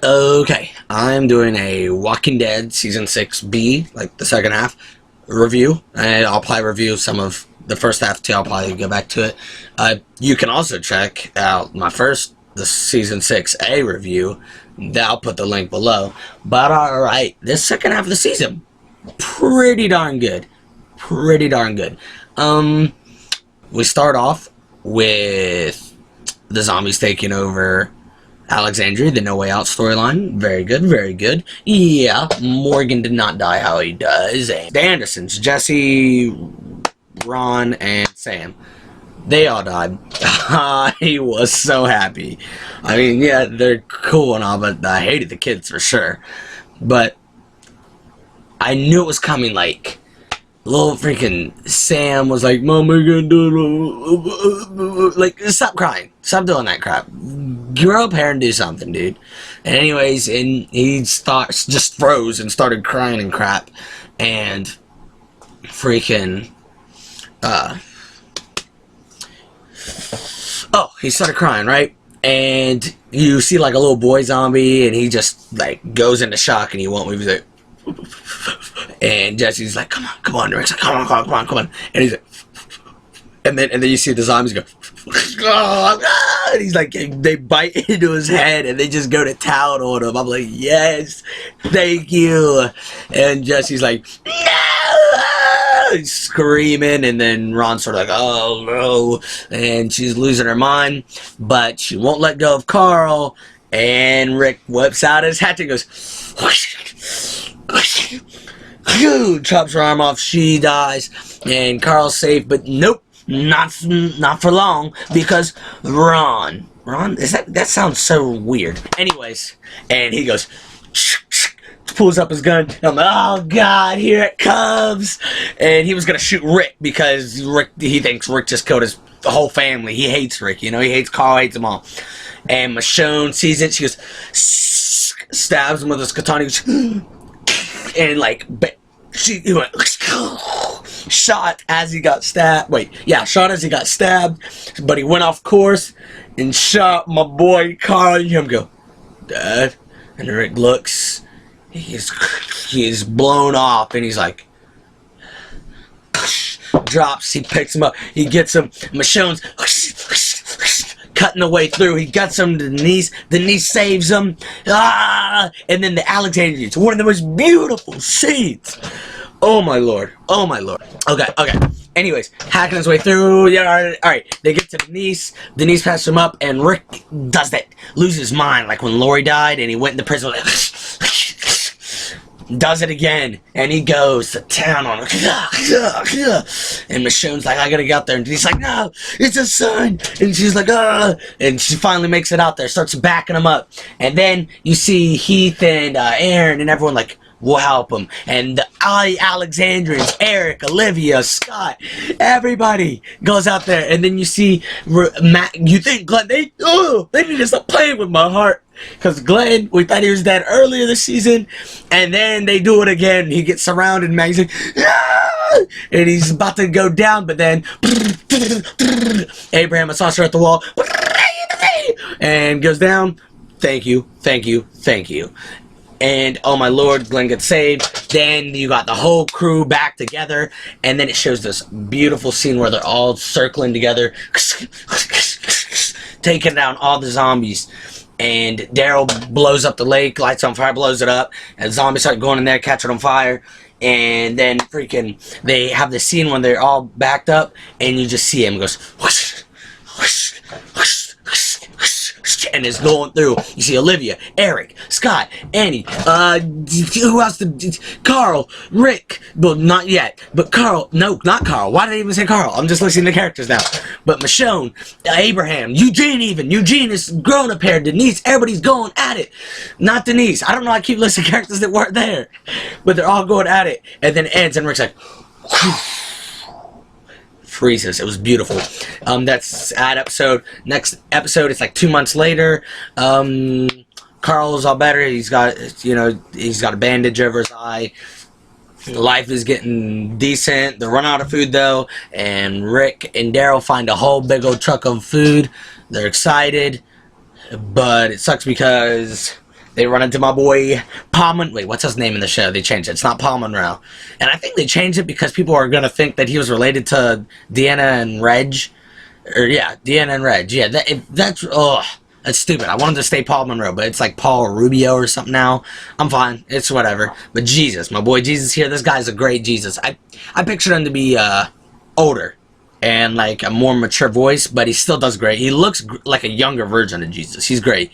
Okay, I'm doing a Walking Dead Season 6B, like the second half, review. And I'll probably review some of the first half too. I'll probably go back to it. You can also check out the Season 6A review. I'll put the link below. But alright, this second half of the season, pretty darn good. Pretty darn good. We start off with the zombies taking over Alexandria, the No Way Out storyline. Very good, very good. Yeah, Morgan did not die how he does. And the Andersons, Jesse, Ron, and Sam, they all died. I was so happy. I mean, yeah, they're cool and all, but I hated the kids for sure. But I knew it was coming, like, little freaking Sam was like, Mom, are you gonna do it? Like, stop crying. Stop doing that crap. Grow up here and do something, dude. And anyways, and he just froze and started crying and crap. And freaking, he started crying, right? And you see like a little boy zombie, and he just like goes into shock, and he won't move. He's like, and Jesse's like, come on, Rick's like, come on, and he's like, and then you see the zombies go, and he's like, they bite into his head, and they just go to town on him. I'm like, yes, thank you. And Jesse's like, no, he's screaming, and then Ron's sort of like, oh no, and she's losing her mind, but she won't let go of Carl, and Rick whips out his hatchet and goes, chops her arm off, she dies, and Carl's safe, but nope, not for long, because Ron, that sounds so weird. Anyways, and he goes, pulls up his gun, and I'm like, oh god, here it comes, and he was gonna shoot Rick, because he thinks Rick just killed his whole family. He hates Rick, he hates Carl, hates them all. And Michonne sees it, she goes, stabs him with his katana, and like, he went, shot as he got stabbed. Shot as he got stabbed, but he went off course and shot my boy Carl. And him go, Dad, and Rick looks, he's blown off, and he's like, drops, he picks him up, he gets him, Michonne's cutting the way through, he gets him to Denise saves him, and then the Alexandrians, one of the most beautiful scenes. Oh my lord, okay, anyways, hacking his way through, alright, they get to Denise passes him up, and Rick does that, loses his mind, like when Lori died, and he went into prison, does it again, and he goes to town on her, and Michonne's like, I gotta get out there, and he's like, no, it's a son, and she's like, and she finally makes it out there, starts backing him up, and then you see Heath and Aaron and everyone like, we'll help him, and the Alexandrians, Eric, Olivia, Scott, everybody goes out there, and then you see Matt, you think Glenn, they need to stop playing with my heart, because Glenn, we thought he was dead earlier this season, and then they do it again, he gets surrounded, and Maggie's like, ah! And he's about to go down, but then Abraham assaults her at the wall, and goes down, thank you, and oh my lord, Glenn gets saved. Then you got the whole crew back together, and then it shows this beautiful scene where they're all circling together, taking down all the zombies. And Daryl blows up the lake, lights on fire, blows it up, and zombies start going in there, catch it on fire. And then freaking, they have this scene when they're all backed up, and you just see him goes, whoosh, whoosh, whoosh, and is going through. You see Olivia, Eric, Scott, Annie, who else? Carl, Rick, well, not yet, but Carl, no, not Carl, why did I even say Carl? I'm just listening to characters now. But Michonne, Abraham, Eugene is grown up here, Denise, everybody's going at it. Not Denise, I don't know, I keep listening to characters that weren't there, but they're all going at it, and then it ends, and Rick's like, whew, freezes. It was beautiful. That's that episode. Next episode, it's like 2 months later. Carl's all better. He's got, he's got a bandage over his eye. Life is getting decent. They run out of food though, and Rick and Daryl find a whole big old truck of food. They're excited, but it sucks because They run into my boy Paul Wait, what's his name in the show? They changed it. It's not Paul Monroe. And I think they changed it because people are going to think that he was related to Deanna and Reg. Or, yeah, Deanna and Reg. Yeah, that's stupid. I wanted to stay Paul Monroe, but it's like Paul Rubio or something now. I'm fine. It's whatever. But Jesus, my boy Jesus here. This guy's a great Jesus. I pictured him to be older and like a more mature voice, but he still does great. He looks like a younger version of Jesus. He's great.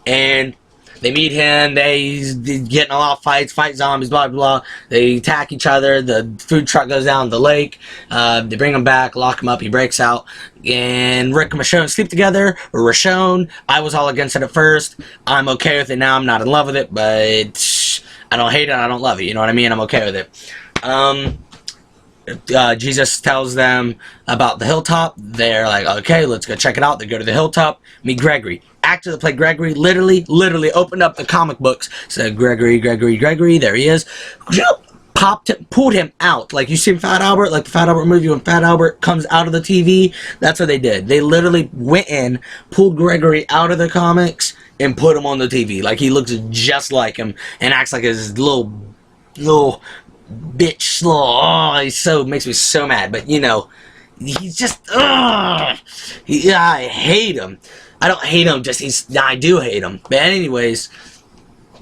And they meet him, he's getting a lot of fights, fight zombies, blah, blah, blah. They attack each other, the food truck goes down the lake, they bring him back, lock him up, he breaks out, and Rick and Michonne sleep together. Michonne, I was all against it at first, I'm okay with it now, I'm not in love with it, but I don't hate it, I don't love it, you know what I mean, I'm okay with it. Jesus tells them about the hilltop. They're like, okay, let's go check it out. They go to the hilltop, meet Gregory. Actor that played Gregory literally opened up the comic books, said Gregory, there he is. Pulled him out. Like you see Fat Albert, like the Fat Albert movie when Fat Albert comes out of the TV. That's what they did. They literally went in, pulled Gregory out of the comics, and put him on the TV. Like he looks just like him and acts like his little bitch. Makes me so mad. But you know, he's just I hate him. I don't hate him, I do hate him. But anyways,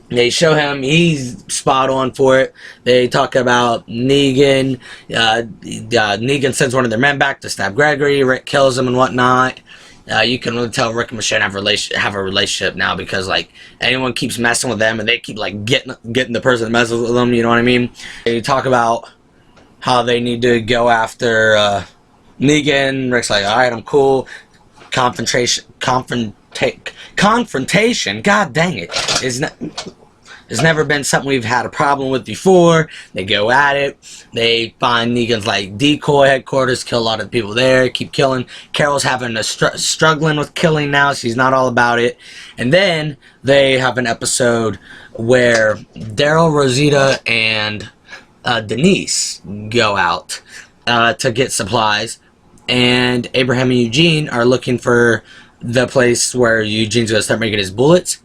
they show him, he's spot on for it. They talk about Negan. Negan sends one of their men back to stab Gregory. Rick kills him and whatnot. You can really tell Rick and Michonne have a relationship now because like anyone keeps messing with them and they keep like getting the person that messes with them. You know what I mean? They talk about how they need to go after Negan. Rick's like, all right, I'm cool. Confrontation. God dang it! It's never been something we've had a problem with before. They go at it. They find Negan's like decoy headquarters, kill a lot of people there, keep killing. Carol's having struggling with killing now. She's not all about it. And then they have an episode where Daryl, Rosita, and Denise go out to get supplies, and Abraham and Eugene are looking for the place where Eugene's gonna start making his bullets.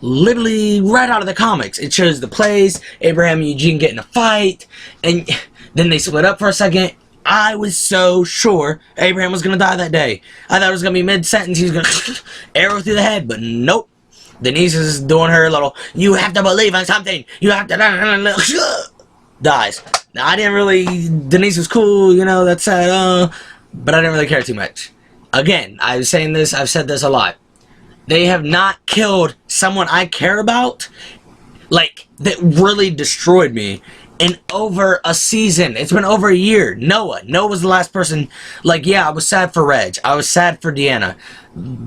Literally right out of the comics. It shows the place, Abraham and Eugene get in a fight, and then they split up for a second. I was so sure Abraham was gonna die that day. I thought it was gonna be mid-sentence, he was gonna arrow through the head, but nope. Denise is doing her little, you have to believe in something, you have to, dies. Now I didn't really, Denise was cool, you know, that's sad, but I didn't really care too much. Again, I've said this a lot. They have not killed someone I care about, like, that really destroyed me in over a season. It's been over a year. Noah was the last person. Like, yeah, I was sad for Reg. I was sad for Deanna.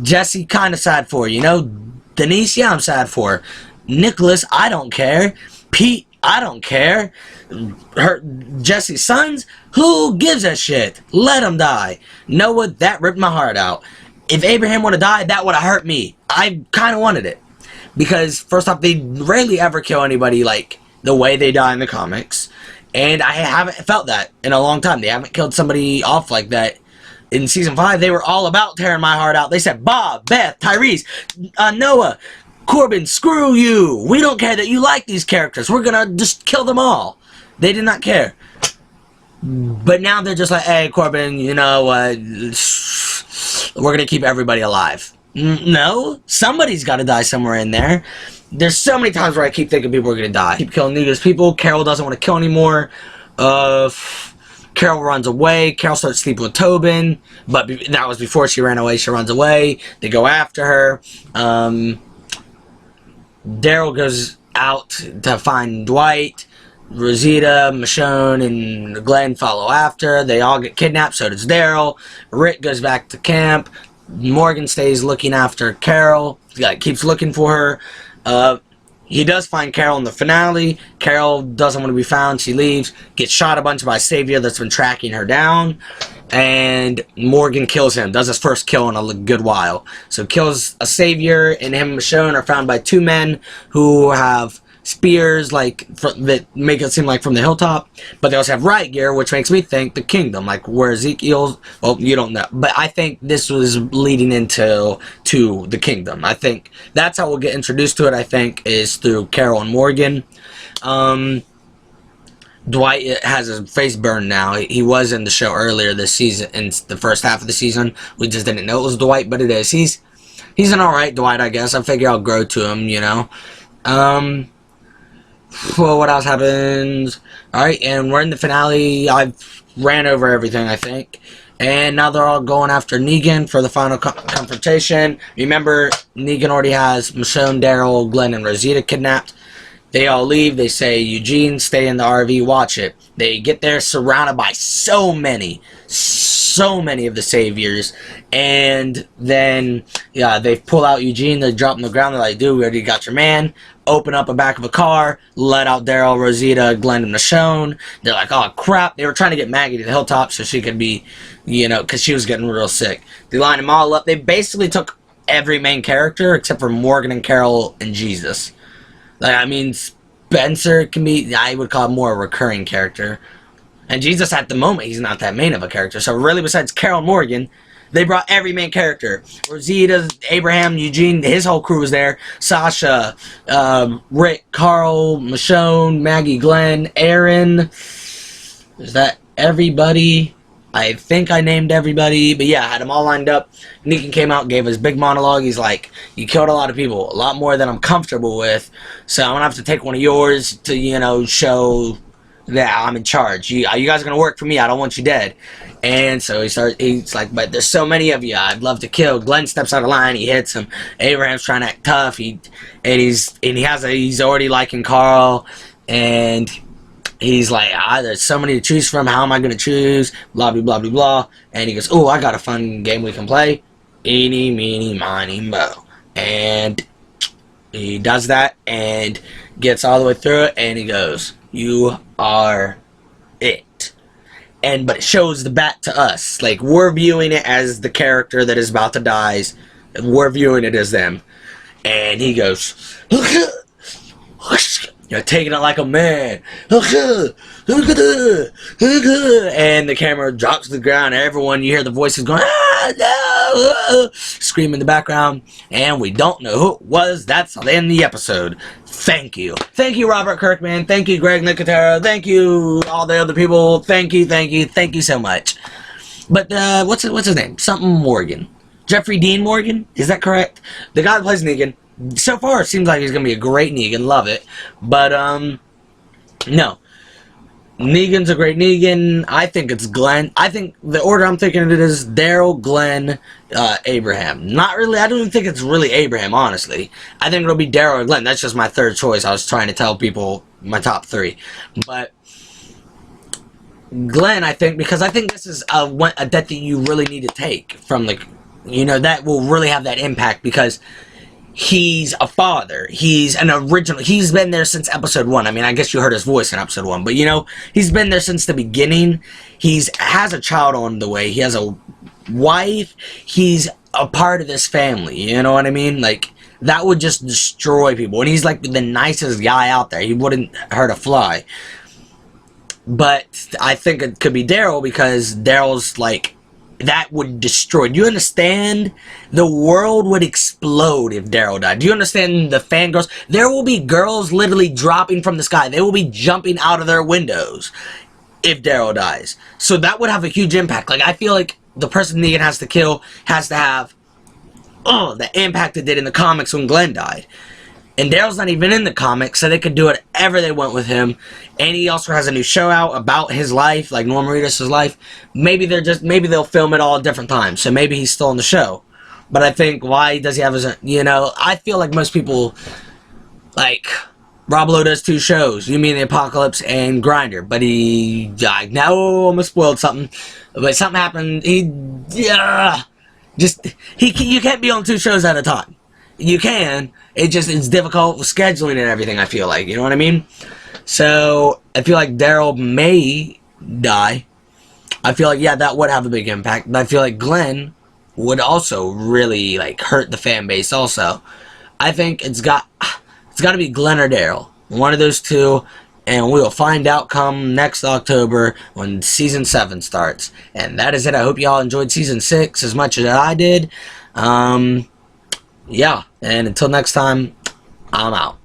Jesse, kind of sad for her, you know? Denise, yeah, I'm sad for her. Nicholas, I don't care. Pete, I don't care. Jesse's sons, who gives a shit? Let them die. Noah, that ripped my heart out. If Abraham would have died, that would have hurt me. I kind of wanted it. Because, first off, they rarely ever kill anybody like the way they die in the comics. And I haven't felt that in a long time. They haven't killed somebody off like that. In Season 5, they were all about tearing my heart out. They said, Bob, Beth, Tyrese, Noah, Corbin, screw you. We don't care that you like these characters. We're gonna just kill them all. They did not care. But now they're just like, hey, Corbin, you know, we're gonna keep everybody alive. No, somebody's gotta die somewhere in there. There's so many times where I keep thinking people are gonna die. Keep killing Negan's people. Carol doesn't want to kill anymore. Carol runs away. Carol starts sleeping with Tobin, but that was before she ran away. She runs away. They go after her. Daryl goes out to find Dwight. Rosita, Michonne, and Glenn follow after. They all get kidnapped, so does Daryl. Rick goes back to camp. Morgan stays looking after Carol. Keeps looking for her. He does find Carol in the finale. Carol doesn't want to be found. She leaves. Gets shot a bunch by Savior that's been tracking her down. And Morgan kills him. Does his first kill in a good while. So kills a Savior, and him and Michonne are found by two men who have spears that make it seem like from the hilltop, but they also have riot gear, which makes me think the kingdom, like where Ezekiel's. Well, you don't know, but I think this was leading into the kingdom. I think that's how we'll get introduced to it. I think is through Carol and Morgan. Dwight has his face burned now. He was in the show earlier this season, in the first half of the season. We just didn't know it was Dwight, but it is. He's an alright Dwight, I guess. I figure I'll grow to him, you know. Well, what else happens? Alright, and we're in the finale. I've ran over everything, I think. And now they're all going after Negan for the final confrontation. Remember, Negan already has Michonne, Daryl, Glenn, and Rosita kidnapped. They all leave. They say, Eugene, stay in the RV, watch it. They get there surrounded by so many of the saviors. And then, yeah, they pull out Eugene. They drop him on the ground. They're like, dude, we already got your man. Open up the back of a car. Let out Daryl, Rosita, Glenn, and Michonne. They're like, oh, crap. They were trying to get Maggie to the hilltop so she could be, you know, because she was getting real sick. They line them all up. They basically took every main character except for Morgan and Carol and Jesus. Like, I mean, Spencer can be, I would call him more a recurring character. And Jesus, at the moment, he's not that main of a character. So really, besides Carol and Morgan, they brought every main character. Rosita, Abraham, Eugene, his whole crew was there. Sasha, Rick, Carl, Michonne, Maggie, Glenn, Aaron. Is that everybody? I think I named everybody, but yeah, I had them all lined up. Negan came out, gave his big monologue. He's like, you killed a lot of people, a lot more than I'm comfortable with, so I'm going to have to take one of yours to, you know, show that I'm in charge. You guys are going to work for me. I don't want you dead. And so he's like, but there's so many of you I'd love to kill. Glenn steps out of line. He hits him. Abraham's trying to act tough. He's already liking Carl, and he's like, there's so many to choose from. How am I going to choose? Blah, blah, blah, blah, blah. And he goes, oh, I got a fun game we can play. Eeny, meeny, miny, mo. And he does that and gets all the way through it. And he goes, you are it. But it shows the bat to us. Like, we're viewing it as the character that is about to die. And we're viewing it as them. And he goes, you're taking it like a man. And the camera drops to the ground. Everyone, you hear the voices going, no! Scream in the background. And we don't know who it was. That's the end of the episode. Thank you. Thank you, Robert Kirkman. Thank you, Greg Nicotero. Thank you, all the other people. Thank you so much. But, what's his name? Something Morgan. Jeffrey Dean Morgan? Is that correct? The guy that plays Negan. So far, it seems like he's going to be a great Negan. Love it. But, no. Negan's a great Negan. I think it's Glenn. I think the order I'm thinking of it is Daryl, Glenn, Abraham. Not really. I don't even think it's really Abraham, honestly. I think it'll be Daryl or Glenn. That's just my third choice. I was trying to tell people my top three. But Glenn, I think, because I think this is a death that you really need to take from, like, you know, that will really have that impact because he's a father. He's an original. He's been there since episode 1. I mean, I guess you heard his voice in episode 1. But, you know, he's been there since the beginning. Has a child on the way. He has a wife. He's a part of this family. You know what I mean? Like, that would just destroy people. And he's, like, the nicest guy out there. He wouldn't hurt a fly. But I think it could be Daryl because Daryl's, like, that would destroy. Do you understand? The world would explode if Daryl died. Do you understand the fangirls? There will be girls literally dropping from the sky. They will be jumping out of their windows if Daryl dies. So that would have a huge impact. Like, I feel like the person Negan has to kill has to have the impact it did in the comics when Glenn died. And Daryl's not even in the comics, so they could do whatever they want with him. And he also has a new show out about his life, like Norman Reedus' life. Maybe they'll film it all at different times, so maybe he's still in the show. But I think, why does he have his, you know, I feel like most people, like, Rob Lowe does 2 shows, You Mean the Apocalypse and Grinder, but he died. Now, I almost spoiled something, but something happened, you can't be on 2 shows at a time. You can, it's difficult with scheduling and everything, I feel like, you know what I mean? So, I feel like Daryl may die. I feel like, yeah, that would have a big impact, but I feel like Glenn would also really, like, hurt the fan base also. I think it's got to be Glenn or Daryl. one of those two, and we will find out come next October when Season 7 starts. And that is it. I hope y'all enjoyed Season 6 as much as I did. Yeah, and until next time, I'm out.